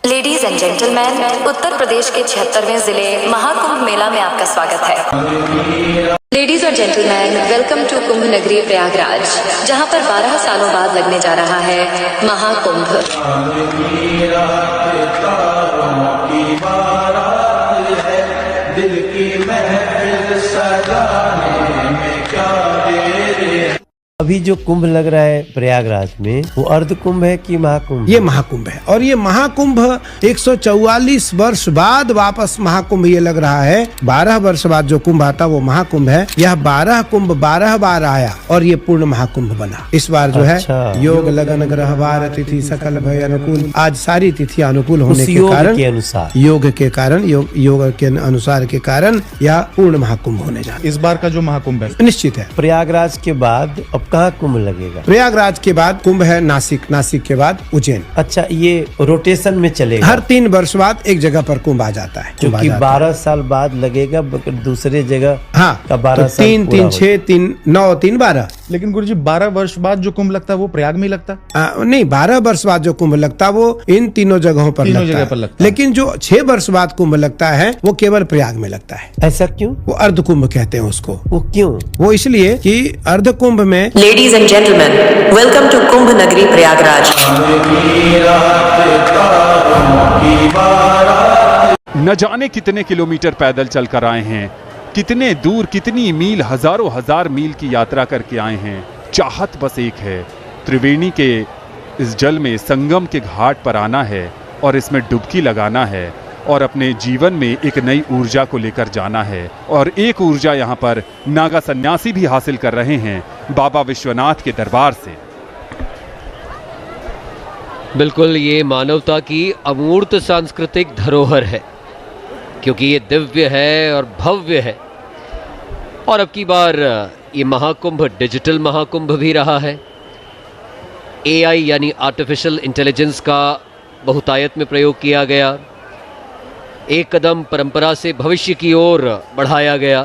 Ladies and gentleman, Uttar Pradesh के 76वें जिले महाकुंभ मेला में आपका स्वागत है। लेडीज और जेंटलमैन, वेलकम टू कुंभ नगरी प्रयागराज, जहां पर 12 सालों बाद लगने जा रहा है महाकुंभ। अभी जो कुंभ लग रहा है प्रयागराज में, वो अर्ध कुंभ है कि महाकुंभ? ये महाकुंभ है, और ये महाकुंभ 144 वर्ष बाद वापस महाकुंभ ये लग रहा है। 12 वर्ष बाद जो कुंभ आता वो महाकुंभ है। यह 12 कुंभ 12 बार आया और ये पूर्ण महाकुंभ बना। इस बार जो है योग लगन ग्रह वार तिथि सकल भय अनुकूल, आज सारी तिथि अनुकूल होने के कारण, योग के कारण, योग के अनुसार के कारण यह पूर्ण महाकुंभ होने जा रहा है। इस बार का जो महाकुंभ है निश्चित है। प्रयागराज के बाद अब कहाँ कुंभ लगेगा? प्रयागराज के बाद कुंभ है नासिक, नासिक के बाद उज्जैन। अच्छा, ये रोटेशन में चलेगा? हर 3 वर्ष बाद एक जगह पर कुंभ आ जाता है, क्योंकि 12 साल बाद लगेगा दूसरे जगह। हाँ, का 12 तो 3, 3, 6, 3, 9, 3, 12। लेकिन गुरुजी 12 वर्ष बाद जो कुंभ लगता है वो प्रयाग में ही लगता है? नहीं, 12 वर्ष बाद जो कुंभ लगता है वो इन तीनों जगहों पर लगता है। लेकिन जो 6 वर्ष बाद कुंभ लगता है वो केवल प्रयाग में लगता है। ऐसा क्यों? वो अर्ध कुंभ कहते हैं उसको। वो क्यों? वो इसलिए कि अर्ध कुंभ में ladies and gentleman, welcome to Kumbh नगरी प्रयागराज। न जाने कितने किलोमीटर पैदल चलकर आए हैं, कितने दूर, कितनी मील, हजारों हजार मील की यात्रा करके आए हैं। चाहत बस एक है, त्रिवेणी के इस जल में संगम के घाट पर आना है और इसमें डुबकी लगाना है और अपने जीवन में एक नई ऊर्जा को लेकर जाना है। और एक ऊर्जा यहाँ पर नागा सन्यासी भी हासिल कर रहे हैं बाबा विश्वनाथ के दरबार से। बिल्कुल, ये मानवता की अमूर्त सांस्कृतिक धरोहर है, क्योंकि ये दिव्य है और भव्य है। और अब की बार ये महाकुंभ डिजिटल महाकुंभ भी रहा है। AI यानी आर्टिफिशियल इंटेलिजेंस का बहुतायत में प्रयोग किया गया। एक कदम परंपरा से भविष्य की ओर बढ़ाया गया।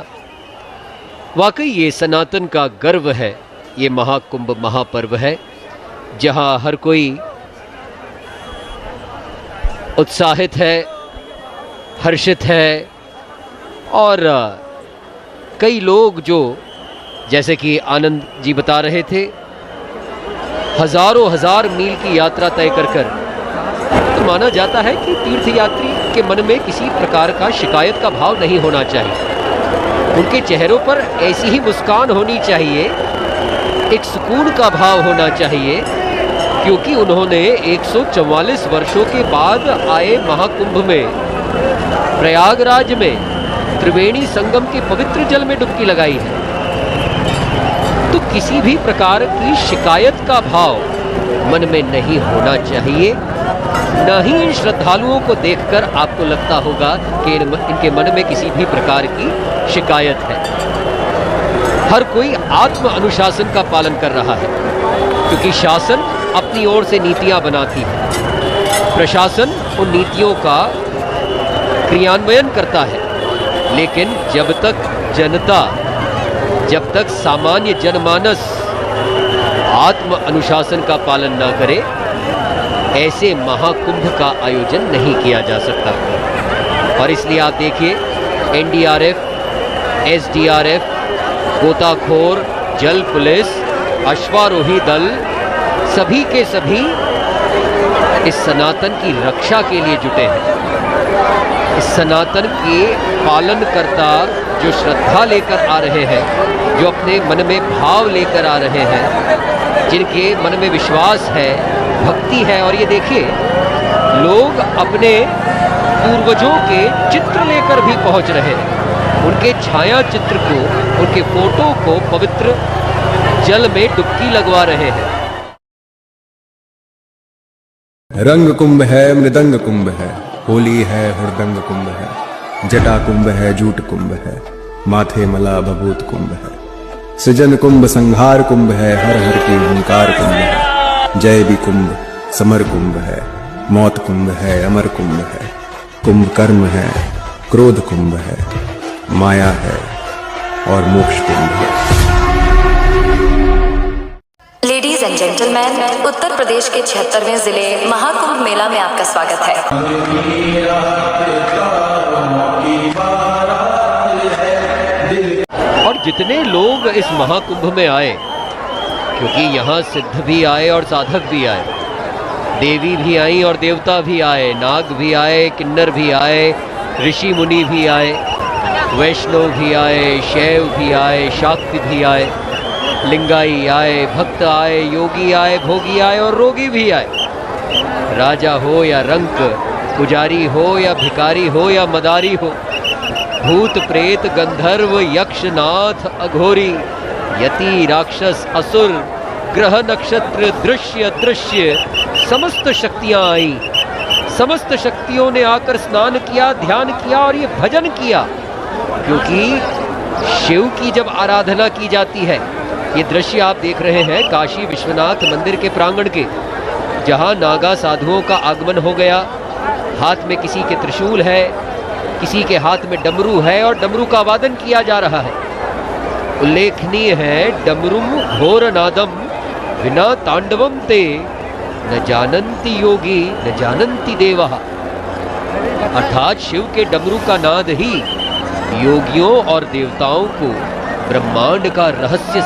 वाकई ये सनातन का गर्व है। ये महाकुंभ महापर्व है, जहां हर कोई उत्साहित है, हर्षित है। और कई लोग जो, जैसे कि आनंद जी बता रहे थे, हजारों हजार मील की यात्रा तय कर कर, तो माना जाता है कि तीर्थयात्री के मन में किसी प्रकार का शिकायत का भाव नहीं होना चाहिए। उनके चेहरों पर ऐसी ही मुस्कान होनी चाहिए, एक सुकून का भाव होना चाहिए, क्योंकि उन्होंने 144 वर्षों के बाद आए महाकुंभ में, प्रयागराज में त्रिवेणी संगम के पवित्र जल में डुबकी लगाई है। तो किसी भी प्रकार की शिकायत का भाव मन में नहीं होना चाहिए। न ही इन श्रद्धालुओं को देखकर आपको लगता होगा कि इनके मन में किसी भी प्रकार की शिकायत है। हर कोई आत्म अनुशासन का पालन कर रहा है, क्योंकि शासन अपनी ओर से नीतियां बनाती है, प्रशासन उन नीतियों का क्रियान्वयन करता है। लेकिन जब तक जनता, जब तक सामान्य जनमानस आत्म अनुशासन का पालन न करे, ऐसे महाकुंभ का आयोजन नहीं किया जा सकता। और इसलिए आप देखिए, NDRF, SDRF, गोताखोर, जल पुलिस, अश्वारोही दल, सभी के सभी इस सनातन की रक्षा के लिए जुटे हैं। इस सनातन के पालनकर्ता जो श्रद्धा लेकर आ रहे हैं, जो अपने मन में भाव लेकर आ रहे हैं, जिनके मन में विश्वास है, भक्ति है। और ये देखिए, लोग अपने पूर्वजों के चित्र लेकर भी पहुंच रहे हैं। उनके छाया चित्र को, उनके फोटो को पवित्र जल में डुबकी लगवा रहे हैं। रंग कुंभ है, मृदंग कुंभ है, होली है, हुड़दंग कुंभ है, जटा कुंभ है, जूट कुंभ है, माथे मला भभूत कुंभ है, सृजन कुंभ, संहार कुंभ है, हर हर की हुंकार कुंभ है, जय भी कुंभ, समर कुंभ है, मौत कुंभ है, अमर कुंभ है, कुंभ कर्म है, क्रोध कुंभ है, माया है और मोक्ष कुंभ है। Ladies and and gentleman, Uttar Pradesh के 76वें जिले महाकुंभ मेला में आपका स्वागत है। और जितने लोग इस महाकुंभ में आए, क्योंकि यहाँ सिद्ध भी आए और साधक भी आए, देवी भी आई और देवता भी आए, नाग भी आए, किन्नर भी आए, ऋषि मुनि भी आए, वैष्णव भी आए, शैव भी आए, शाक्ति भी आए, लिंगाई आए, भक्त आए, योगी आए, भोगी आए और रोगी भी आए। राजा हो या रंक, पुजारी हो या भिखारी हो या मदारी हो, भूत प्रेत गंधर्व यक्ष नाथ अघोरी, यति राक्षस असुर, ग्रह नक्षत्र दृश्य अदृश्य, समस्त शक्तियां आई। समस्त शक्तियों ने आकर स्नान किया, ध्यान किया और ये भजन किया, क्योंकि शिव की जब आराधना की जाती है, ये दृश्य आप देख रहे हैं काशी विश्वनाथ मंदिर के प्रांगण के, जहां नागा साधुओं का आगमन हो गया। हाथ में किसी के त्रिशूल है, किसी के हाथ में डमरू है और डमरू का वादन किया जा रहा है। उल्लेखनीय है, डमरुम घोर नादम विना तांडवम ते न जानन्ति योगी न जानन्ति देवा। अर्थात शिव के डमरू का नाद ही योगियों और देवताओं को ब्रह्मांड का रहस्य